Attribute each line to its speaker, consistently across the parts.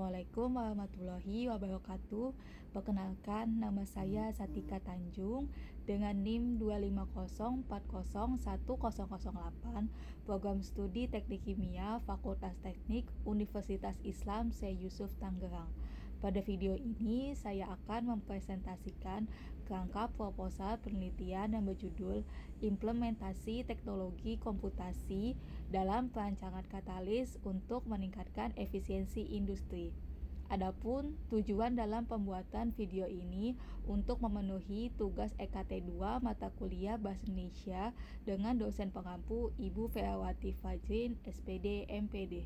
Speaker 1: Assalamualaikum warahmatullahi wabarakatuh. Perkenalkan, nama saya Satika Tanjung dengan NIM 250401008, Program Studi Teknik Kimia, Fakultas Teknik, Universitas Islam Syekh Yusuf Tangerang. Pada video ini, saya akan mempresentasikan kerangka proposal penelitian yang berjudul Implementasi Teknologi Komputasi dalam Perancangan Katalis untuk Meningkatkan Efisiensi Industri. Adapun tujuan dalam pembuatan video ini untuk memenuhi tugas EKT 2 mata kuliah Bahasa Indonesia dengan dosen pengampu Ibu Ferawati Fajrin, SPD, MPD.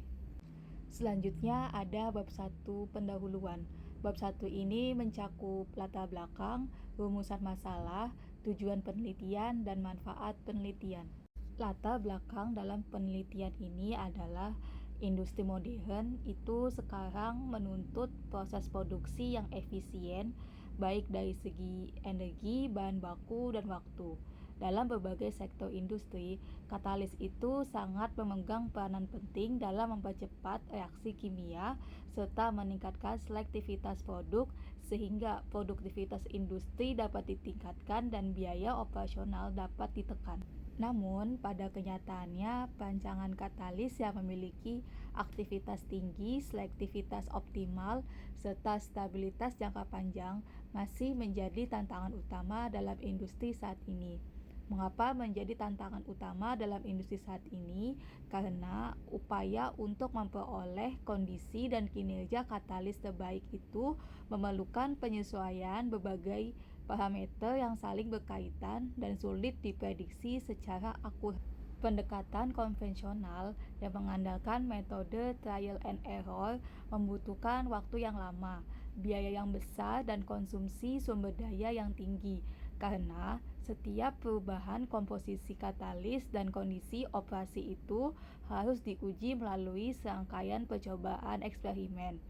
Speaker 1: Selanjutnya ada bab 1 pendahuluan. Bab 1 ini mencakup latar belakang, rumusan masalah, tujuan penelitian, dan manfaat penelitian. Latar belakang dalam penelitian ini adalah industri modern itu sekarang menuntut proses produksi yang efisien, baik dari segi energi, bahan baku, dan waktu. Dalam berbagai sektor industri, katalis itu sangat memegang peranan penting dalam mempercepat reaksi kimia serta meningkatkan selektivitas produk sehingga produktivitas industri dapat ditingkatkan dan biaya operasional dapat ditekan. Namun, pada kenyataannya, perancangan katalis yang memiliki aktivitas tinggi, selektivitas optimal, serta stabilitas jangka panjang masih menjadi tantangan utama dalam industri saat ini. Mengapa menjadi tantangan utama dalam industri saat ini? Karena upaya untuk memperoleh kondisi dan kinerja katalis terbaik itu memerlukan penyesuaian berbagai parameter yang saling berkaitan dan sulit diprediksi secara akurat. Pendekatan konvensional yang mengandalkan metode trial and error membutuhkan waktu yang lama, biaya yang besar, dan konsumsi sumber daya yang tinggi, karena setiap perubahan komposisi katalis dan kondisi operasi itu harus diuji melalui serangkaian percobaan eksperimen,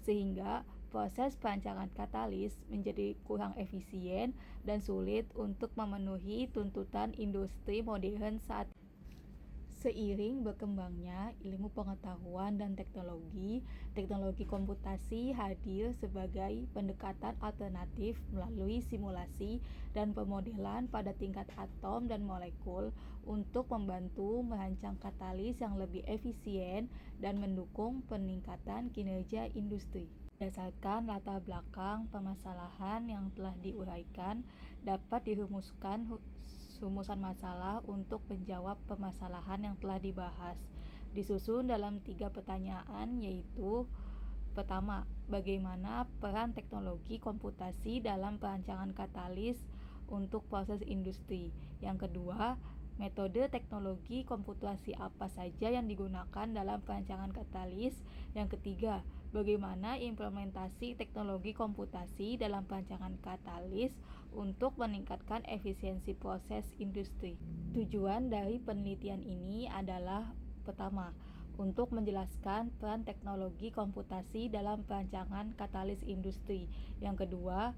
Speaker 1: sehingga proses perancangan katalis menjadi kurang efisien dan sulit untuk memenuhi tuntutan industri modern saat ini. Seiring berkembangnya ilmu pengetahuan dan teknologi, teknologi komputasi hadir sebagai pendekatan alternatif melalui simulasi dan pemodelan pada tingkat atom dan molekul untuk membantu merancang katalis yang lebih efisien dan mendukung peningkatan kinerja industri. Berdasarkan latar belakang permasalahan yang telah diuraikan, dapat dirumuskan rumusan masalah untuk menjawab permasalahan yang telah dibahas. Disusun dalam 3 pertanyaan, yaitu: pertama, bagaimana peran teknologi komputasi dalam perancangan katalis untuk proses industri? Yang kedua, metode teknologi komputasi apa saja yang digunakan dalam perancangan katalis? Yang ketiga, bagaimana implementasi teknologi komputasi dalam perancangan katalis untuk meningkatkan efisiensi proses industri? Tujuan dari penelitian ini adalah: pertama, untuk menjelaskan peran teknologi komputasi dalam perancangan katalis industri. Yang kedua,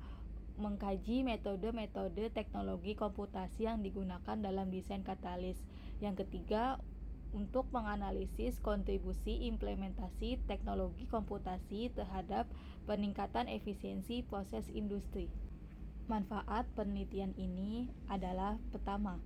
Speaker 1: mengkaji metode-metode teknologi komputasi yang digunakan dalam desain katalis. Yang ketiga, untuk menganalisis kontribusi implementasi teknologi komputasi terhadap peningkatan efisiensi proses industri. Manfaat penelitian ini adalah: pertama,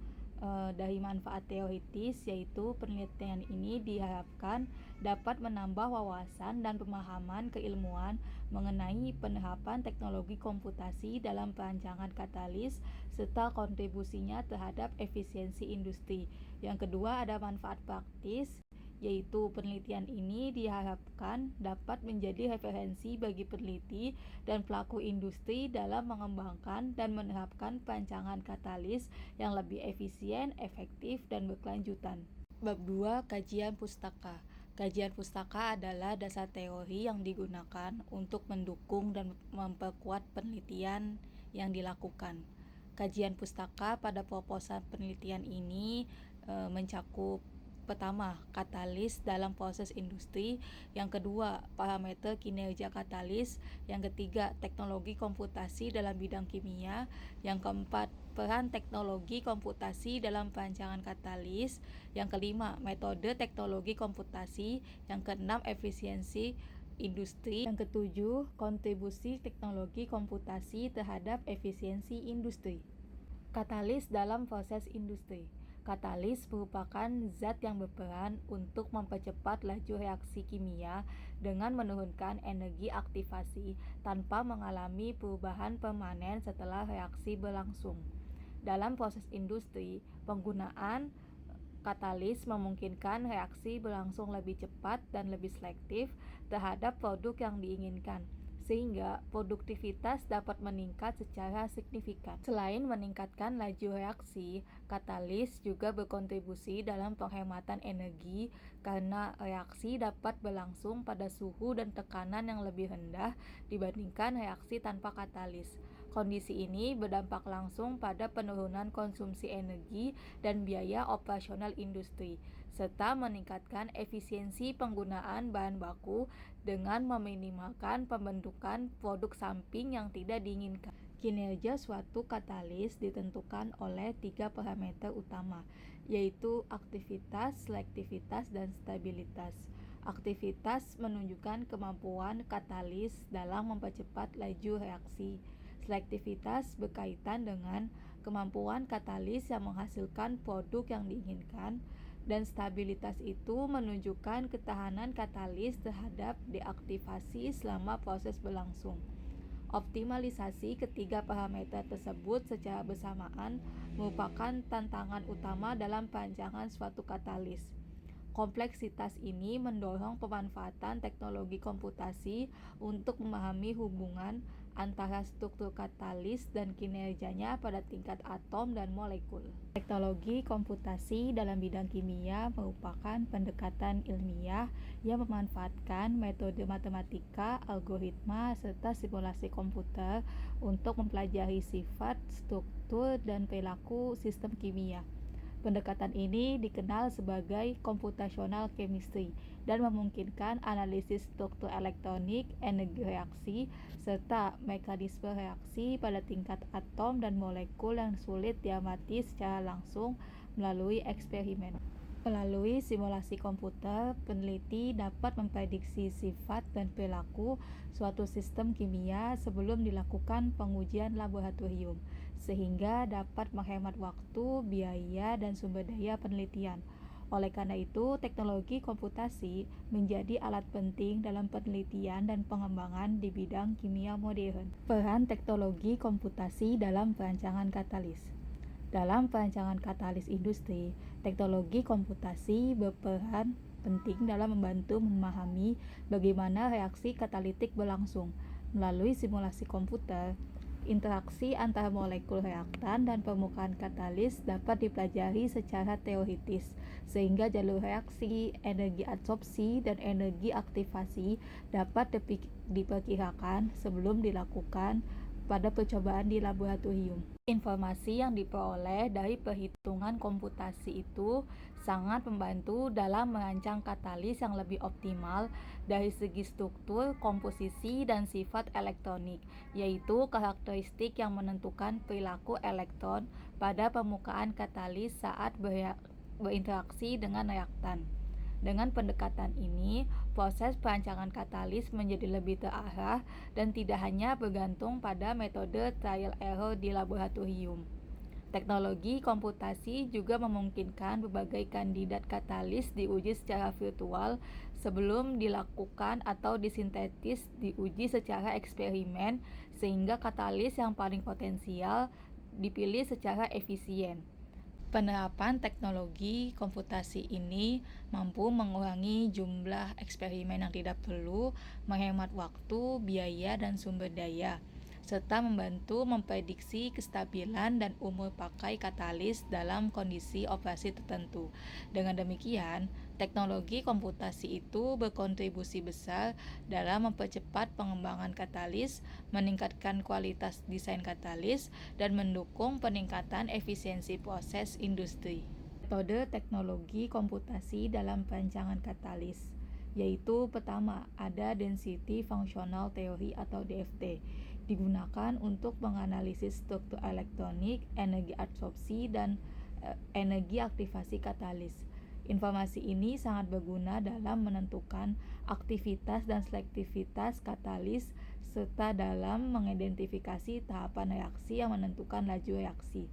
Speaker 1: dari manfaat teoritis, yaitu penelitian ini diharapkan dapat menambah wawasan dan pemahaman keilmuan mengenai penerapan teknologi komputasi dalam perancangan katalis serta kontribusinya terhadap efisiensi industri. Yang kedua, ada manfaat praktis, yaitu penelitian ini diharapkan dapat menjadi referensi bagi peneliti dan pelaku industri dalam mengembangkan dan menerapkan perancangan katalis yang lebih efisien, efektif, dan berkelanjutan. Bab 2, kajian pustaka. Kajian pustaka adalah dasar teori yang digunakan untuk mendukung dan memperkuat penelitian yang dilakukan. Kajian pustaka pada proposal penelitian ini mencakup: pertama, katalis dalam proses industri. Yang kedua, parameter kinerja katalis. Yang ketiga, teknologi komputasi dalam bidang kimia. Yang keempat, peran teknologi komputasi dalam perancangan katalis. Yang kelima, metode teknologi komputasi. Yang keenam, efisiensi industri. Yang ketujuh, kontribusi teknologi komputasi terhadap efisiensi industri. Katalis dalam proses industri. Katalis merupakan zat yang berperan untuk mempercepat laju reaksi kimia dengan menurunkan energi aktivasi tanpa mengalami perubahan permanen setelah reaksi berlangsung. Dalam proses industri, penggunaan katalis memungkinkan reaksi berlangsung lebih cepat dan lebih selektif terhadap produk yang diinginkan, sehingga produktivitas dapat meningkat secara signifikan. Selain meningkatkan laju reaksi, katalis juga berkontribusi dalam penghematan energi karena reaksi dapat berlangsung pada suhu dan tekanan yang lebih rendah dibandingkan reaksi tanpa katalis. Kondisi ini berdampak langsung pada penurunan konsumsi energi dan biaya operasional industri, serta meningkatkan efisiensi penggunaan bahan baku dengan meminimalkan pembentukan produk samping yang tidak diinginkan. Kinerja suatu katalis ditentukan oleh 3 parameter utama, yaitu aktivitas, selektivitas, dan stabilitas. Aktivitas menunjukkan kemampuan katalis dalam mempercepat laju reaksi. Selektivitas berkaitan dengan kemampuan katalis yang menghasilkan produk yang diinginkan, dan stabilitas itu menunjukkan ketahanan katalis terhadap deaktivasi selama proses berlangsung. Optimalisasi ketiga parameter tersebut secara bersamaan merupakan tantangan utama dalam perancangan suatu katalis. Kompleksitas ini mendorong pemanfaatan teknologi komputasi untuk memahami hubungan antara struktur katalis dan kinerjanya pada tingkat atom dan molekul. Teknologi komputasi dalam bidang kimia merupakan pendekatan ilmiah yang memanfaatkan metode matematika, algoritma, serta simulasi komputer untuk mempelajari sifat, struktur, dan perilaku sistem kimia. Pendekatan ini dikenal sebagai computational chemistry dan memungkinkan analisis struktur elektronik, energi reaksi, serta mekanisme reaksi pada tingkat atom dan molekul yang sulit diamati secara langsung melalui eksperimen. Melalui simulasi komputer, peneliti dapat memprediksi sifat dan perilaku suatu sistem kimia sebelum dilakukan pengujian laboratorium, sehingga dapat menghemat waktu, biaya, dan sumber daya penelitian. Oleh karena itu, teknologi komputasi menjadi alat penting dalam penelitian dan pengembangan di bidang kimia modern. Peran teknologi komputasi dalam perancangan katalis. Dalam perancangan katalis industri, teknologi komputasi berperan penting dalam membantu memahami bagaimana reaksi katalitik berlangsung. Melalui simulasi komputer, interaksi antara molekul reaktan dan permukaan katalis dapat dipelajari secara teoritis, sehingga jalur reaksi, energi adsorpsi, dan energi aktivasi dapat diperkirakan sebelum dilakukan pada percobaan di laboratorium. Informasi yang diperoleh dari perhitungan komputasi itu sangat membantu dalam merancang katalis yang lebih optimal dari segi struktur, komposisi, dan sifat elektronik, yaitu karakteristik yang menentukan perilaku elektron pada permukaan katalis saat berinteraksi dengan reaktan. Dengan pendekatan ini, proses perancangan katalis menjadi lebih terarah dan tidak hanya bergantung pada metode trial error di laboratorium. Teknologi komputasi juga memungkinkan berbagai kandidat katalis diuji secara virtual sebelum dilakukan atau disintetis diuji secara eksperimen, sehingga katalis yang paling potensial dipilih secara efisien. Penerapan teknologi komputasi ini mampu mengurangi jumlah eksperimen yang tidak perlu, menghemat waktu, biaya, dan sumber daya, serta membantu memprediksi kestabilan dan umur pakai katalis dalam kondisi operasi tertentu. Dengan demikian, teknologi komputasi itu berkontribusi besar dalam mempercepat pengembangan katalis, meningkatkan kualitas desain katalis, dan mendukung peningkatan efisiensi proses industri. Metode teknologi komputasi dalam perancangan katalis, yaitu pertama, ada density functional theory atau DFT, digunakan untuk menganalisis struktur elektronik, energi adsorpsi, dan energi aktivasi katalis. Informasi ini sangat berguna dalam menentukan aktivitas dan selektivitas katalis serta dalam mengidentifikasi tahapan reaksi yang menentukan laju reaksi.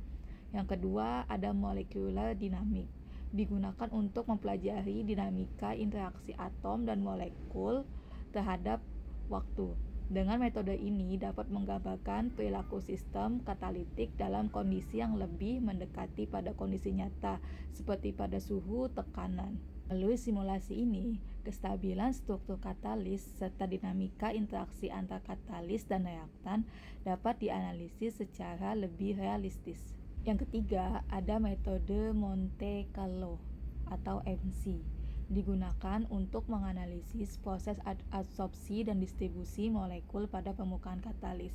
Speaker 1: Yang kedua, ada molecular dynamics, digunakan untuk mempelajari dinamika interaksi atom dan molekul terhadap waktu. Dengan metode ini dapat menggambarkan perilaku sistem katalitik dalam kondisi yang lebih mendekati pada kondisi nyata, seperti pada suhu tekanan. Melalui simulasi ini, kestabilan struktur katalis serta dinamika interaksi antar katalis dan reaktan dapat dianalisis secara lebih realistis. Yang ketiga, ada metode Monte Carlo atau MC, digunakan untuk menganalisis proses adsorpsi dan distribusi molekul pada permukaan katalis.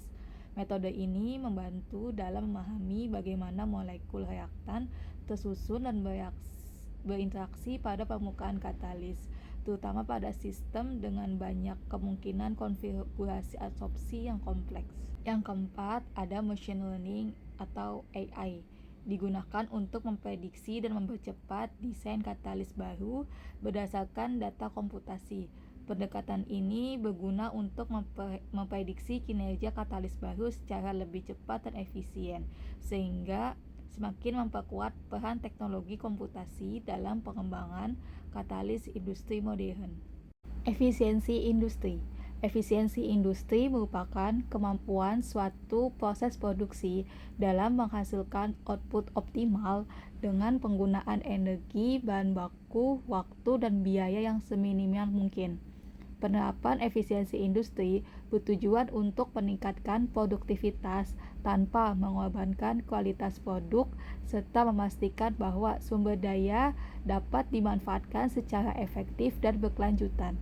Speaker 1: Metode ini membantu dalam memahami bagaimana molekul reaktan tersusun dan berinteraksi pada permukaan katalis, terutama pada sistem dengan banyak kemungkinan konfigurasi adsorpsi yang kompleks. Yang keempat, ada machine learning atau AI, digunakan untuk memprediksi dan mempercepat desain katalis baru berdasarkan data komputasi. Pendekatan ini berguna untuk memprediksi kinerja katalis baru secara lebih cepat dan efisien, sehingga semakin memperkuat peran teknologi komputasi dalam pengembangan katalis industri modern. Efisiensi industri. Efisiensi industri merupakan kemampuan suatu proses produksi dalam menghasilkan output optimal dengan penggunaan energi, bahan baku, waktu, dan biaya yang seminimal mungkin. Penerapan efisiensi industri bertujuan untuk meningkatkan produktivitas tanpa mengorbankan kualitas produk serta memastikan bahwa sumber daya dapat dimanfaatkan secara efektif dan berkelanjutan.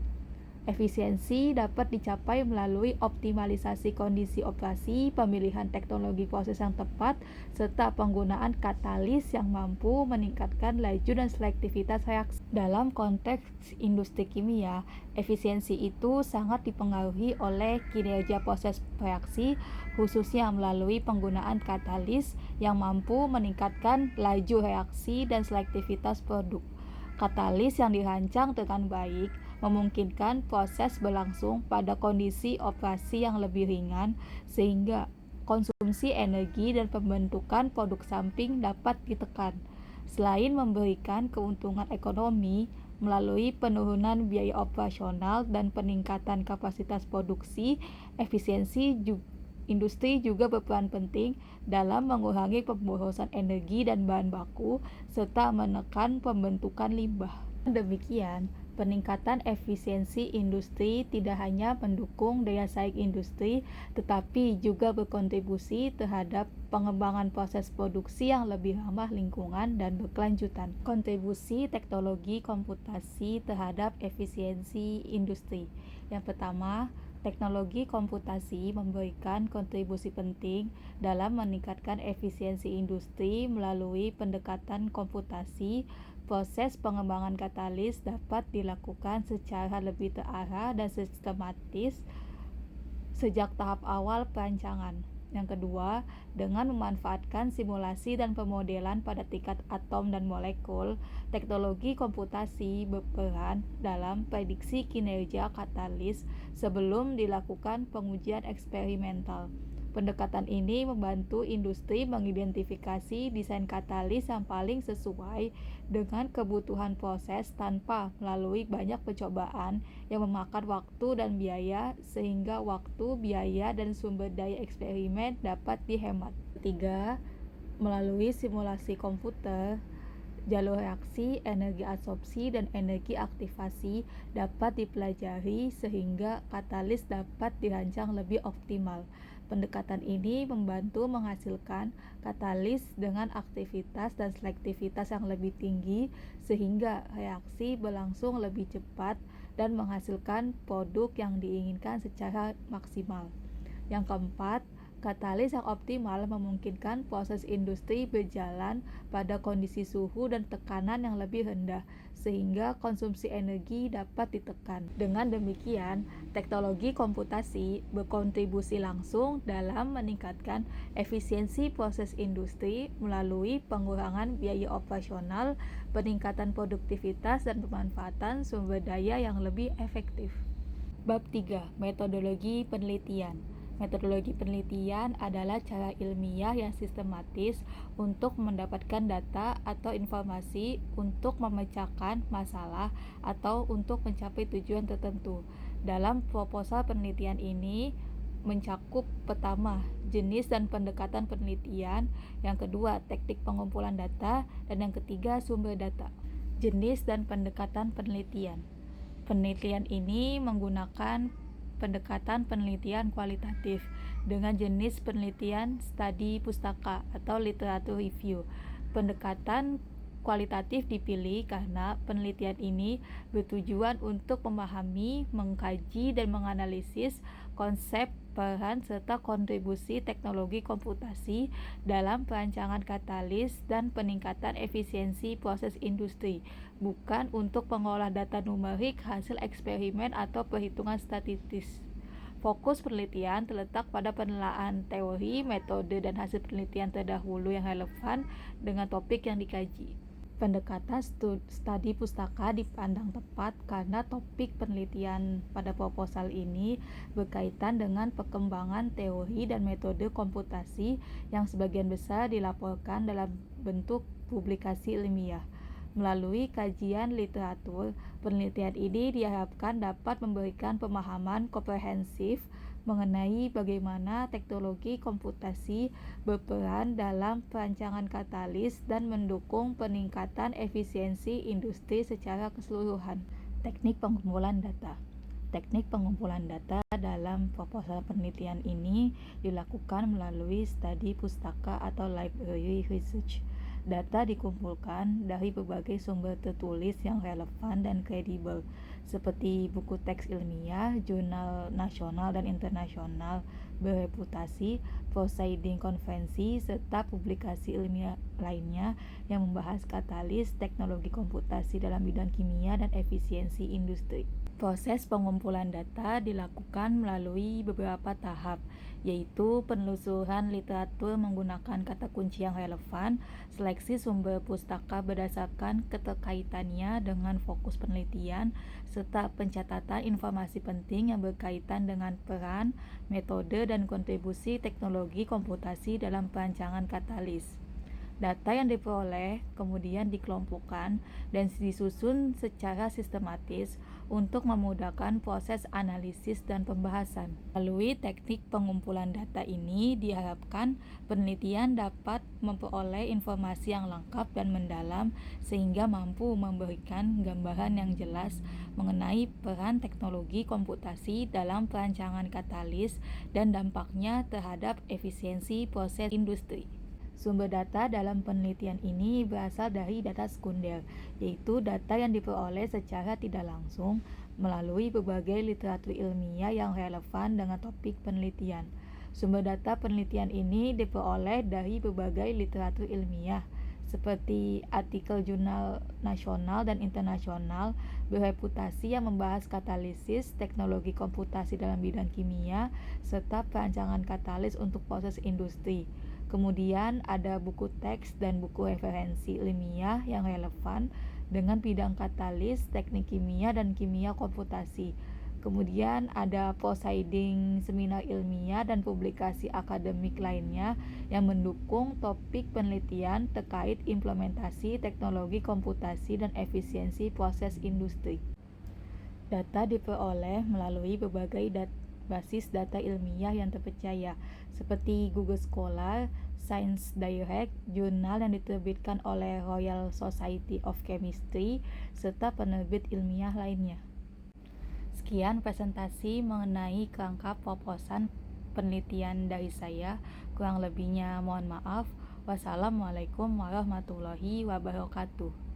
Speaker 1: Efisiensi dapat dicapai melalui optimalisasi kondisi operasi, pemilihan teknologi proses yang tepat, serta penggunaan katalis yang mampu meningkatkan laju dan selektivitas reaksi. Dalam konteks industri kimia, efisiensi itu sangat dipengaruhi oleh kinerja proses reaksi, khususnya melalui penggunaan katalis yang mampu meningkatkan laju reaksi dan selektivitas produk. Katalis yang dirancang dengan baik memungkinkan proses berlangsung pada kondisi operasi yang lebih ringan, sehingga konsumsi energi dan pembentukan produk samping dapat ditekan. Selain memberikan keuntungan ekonomi melalui penurunan biaya operasional dan peningkatan kapasitas produksi, efisiensi industri juga berperan penting dalam mengurangi pemborosan energi dan bahan baku serta menekan pembentukan limbah. Demikian, peningkatan efisiensi industri tidak hanya mendukung daya saing industri, tetapi juga berkontribusi terhadap pengembangan proses produksi yang lebih ramah lingkungan dan berkelanjutan. Kontribusi teknologi komputasi terhadap efisiensi industri. Yang pertama, teknologi komputasi memberikan kontribusi penting dalam meningkatkan efisiensi industri melalui pendekatan komputasi. Proses pengembangan katalis dapat dilakukan secara lebih terarah dan sistematis sejak tahap awal perancangan. Yang kedua, dengan memanfaatkan simulasi dan pemodelan pada tingkat atom dan molekul, teknologi komputasi berperan dalam prediksi kinerja katalis sebelum dilakukan pengujian eksperimental. Pendekatan ini membantu industri mengidentifikasi desain katalis yang paling sesuai dengan kebutuhan proses tanpa melalui banyak percobaan yang memakan waktu dan biaya, sehingga waktu, biaya, dan sumber daya eksperimen dapat dihemat. Ketiga, melalui simulasi komputer, jalur reaksi, energi adsorpsi, dan energi aktivasi dapat dipelajari sehingga katalis dapat dirancang lebih optimal. Pendekatan ini membantu menghasilkan katalis dengan aktivitas dan selektivitas yang lebih tinggi sehingga reaksi berlangsung lebih cepat dan menghasilkan produk yang diinginkan secara maksimal. Yang keempat, Katalis yang optimal memungkinkan proses industri berjalan pada kondisi suhu dan tekanan yang lebih rendah, sehingga konsumsi energi dapat ditekan. Dengan demikian, teknologi komputasi berkontribusi langsung dalam meningkatkan efisiensi proses industri melalui pengurangan biaya operasional, peningkatan produktivitas, dan pemanfaatan sumber daya yang lebih efektif. Bab 3. Metodologi penelitian. Metodologi penelitian adalah cara ilmiah yang sistematis untuk mendapatkan data atau informasi untuk memecahkan masalah atau untuk mencapai tujuan tertentu. Dalam proposal penelitian ini mencakup pertama, jenis dan pendekatan penelitian, yang kedua, teknik pengumpulan data, dan yang ketiga, sumber data. Jenis dan pendekatan penelitian. Penelitian ini menggunakan pendekatan penelitian kualitatif dengan jenis penelitian studi pustaka atau literatur review. Pendekatan kualitatif dipilih karena penelitian ini bertujuan untuk memahami, mengkaji, dan menganalisis konsep, peran, serta kontribusi teknologi komputasi dalam perancangan katalis dan peningkatan efisiensi proses industri, bukan untuk mengolah data numerik, hasil eksperimen, atau perhitungan statistis. Fokus penelitian terletak pada penelaahan teori, metode, dan hasil penelitian terdahulu yang relevan dengan topik yang dikaji. Pendekatan studi pustaka dipandang tepat karena topik penelitian pada proposal ini berkaitan dengan perkembangan teori dan metode komputasi yang sebagian besar dilaporkan dalam bentuk publikasi ilmiah. Melalui kajian literatur, penelitian ini diharapkan dapat memberikan pemahaman komprehensif mengenai bagaimana teknologi komputasi berperan dalam perancangan katalis dan mendukung peningkatan efisiensi industri secara keseluruhan. Teknik pengumpulan data. Teknik pengumpulan data dalam proposal penelitian ini dilakukan melalui studi pustaka atau library research. Data dikumpulkan dari berbagai sumber tertulis yang relevan dan kredibel, seperti buku teks ilmiah, jurnal nasional dan internasional bereputasi, proceeding konvensi, serta publikasi ilmiah lainnya yang membahas katalis, teknologi komputasi dalam bidang kimia, dan efisiensi industri. Proses pengumpulan data dilakukan melalui beberapa tahap, yaitu penelusuran literatur menggunakan kata kunci yang relevan, seleksi sumber pustaka berdasarkan keterkaitannya dengan fokus penelitian, serta pencatatan informasi penting yang berkaitan dengan peran, metode, dan kontribusi teknologi komputasi dalam perancangan katalis. Data yang diperoleh kemudian dikelompokkan dan disusun secara sistematis untuk memudahkan proses analisis dan pembahasan. Melalui teknik pengumpulan data ini diharapkan penelitian dapat memperoleh informasi yang lengkap dan mendalam sehingga mampu memberikan gambaran yang jelas mengenai peran teknologi komputasi dalam perancangan katalis dan dampaknya terhadap efisiensi proses industri. Sumber data dalam penelitian ini berasal dari data sekunder, yaitu data yang diperoleh secara tidak langsung melalui berbagai literatur ilmiah yang relevan dengan topik penelitian. Sumber data penelitian ini diperoleh dari berbagai literatur ilmiah, seperti artikel jurnal nasional dan internasional bereputasi yang membahas katalisis, teknologi komputasi dalam bidang kimia, serta perancangan katalis untuk proses industri. Kemudian ada buku teks dan buku referensi ilmiah yang relevan dengan bidang katalis, teknik kimia, dan kimia komputasi. Kemudian ada proceeding seminar ilmiah dan publikasi akademik lainnya yang mendukung topik penelitian terkait implementasi teknologi komputasi dan efisiensi proses industri. Data diperoleh melalui berbagai basis data ilmiah yang terpercaya, seperti Google Scholar, Science Direct, jurnal yang diterbitkan oleh Royal Society of Chemistry, serta penerbit ilmiah lainnya. Sekian presentasi mengenai kerangka proposan penelitian dari saya. Kurang lebihnya mohon maaf. Wassalamualaikum warahmatullahi wabarakatuh.